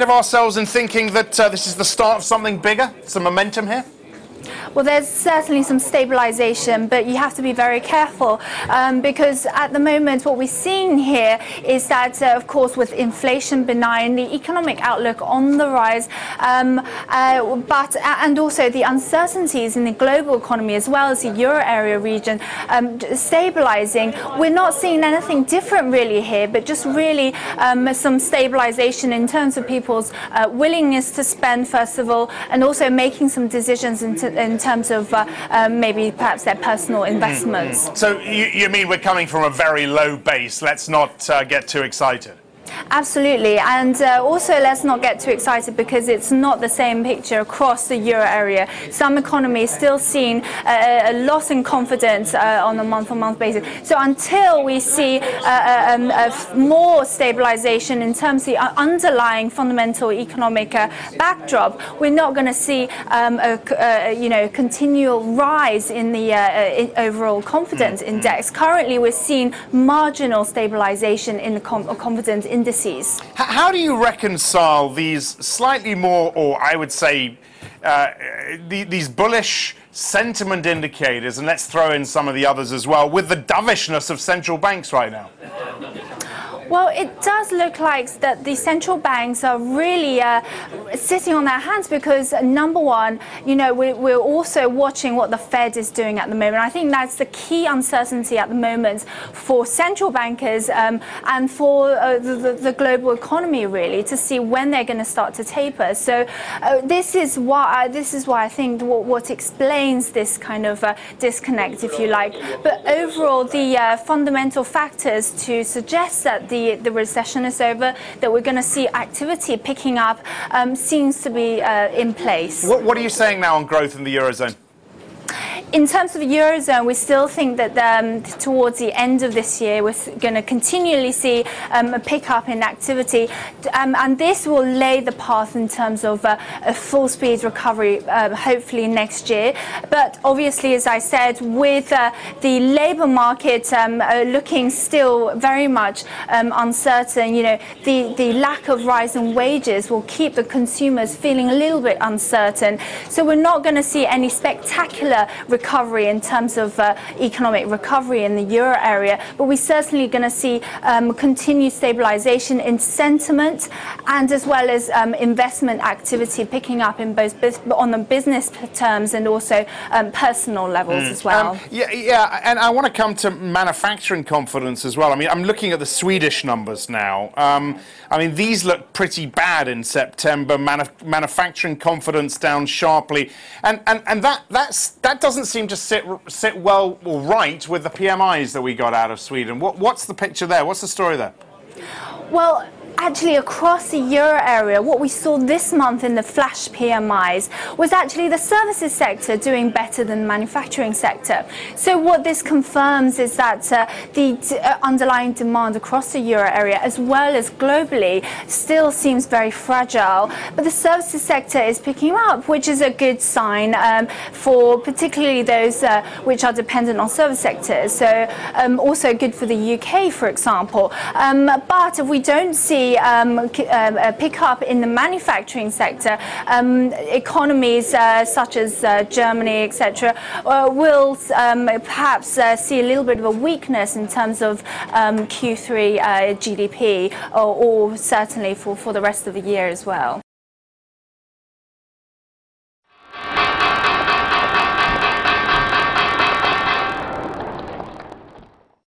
of ourselves in thinking that this is the start of something bigger, some momentum here? Well, there's certainly some stabilization, but you have to be very careful because at the moment what we're seeing here is that, of course, with inflation benign, the economic outlook on the rise, and also the uncertainties in the global economy as well as the euro area region stabilizing. We're not seeing anything different really here, but just really some stabilization in terms of people's willingness to spend, first of all, and also making some decisions in terms of maybe perhaps their personal investments. So you mean we're coming from a very low base? Let's not get too excited. Absolutely, and also let's not get too excited because it's not the same picture across the euro area. Some economies still seeing a loss in confidence on a month-on-month basis. So until we see more stabilization in terms of the underlying fundamental economic backdrop, we're not going to see a continual rise in the overall confidence index. Currently, we're seeing marginal stabilization in the confidence indices. How do you reconcile these slightly more, or I would say, these bullish sentiment indicators, and let's throw in some of the others as well, with the dovishness of central banks right now? Well, it does look like that the central banks are really sitting on their hands because, number one, we're also watching what the Fed is doing at the moment. I think that's the key uncertainty at the moment for central bankers and for the global economy, really, to see when they're going to start to taper. So this is why I think what explains this kind of disconnect, if you like. But overall, the fundamental factors to suggest that the recession is over, that we're going to see activity picking up, seems to be in place. What are you saying now on growth in the Eurozone? In terms of the Eurozone, we still think that towards the end of this year, we're going to continually see a pickup in activity. And this will lay the path in terms of a full-speed recovery, hopefully next year. But obviously, as I said, with the labour market looking still very much uncertain, the lack of rise in wages will keep the consumers feeling a little bit uncertain. So we're not going to see any spectacular recovery in terms of economic recovery in the euro area, but we're certainly going to see continued stabilization in sentiment and as well as investment activity picking up in both on the business terms and also personal levels as well. Yeah, and I want to come to manufacturing confidence as well. I mean, I'm looking at the Swedish numbers now. I mean, these look pretty bad in September. Manufacturing confidence down sharply, and that doesn't seem to sit well or right with the PMIs that we got out of Sweden. What's the picture there? What's the story there? Well, actually, across the euro area, what we saw this month in the flash PMIs was actually the services sector doing better than the manufacturing sector. So what this confirms is that the underlying demand across the euro area, as well as globally, still seems very fragile. But the services sector is picking up, which is a good sign for particularly those which are dependent on service sectors. So also good for the UK, for example. But if we don't see a pickup in the manufacturing sector, economies such as Germany, etc., will perhaps see a little bit of a weakness in terms of Q3 GDP, or certainly for the rest of the year as well.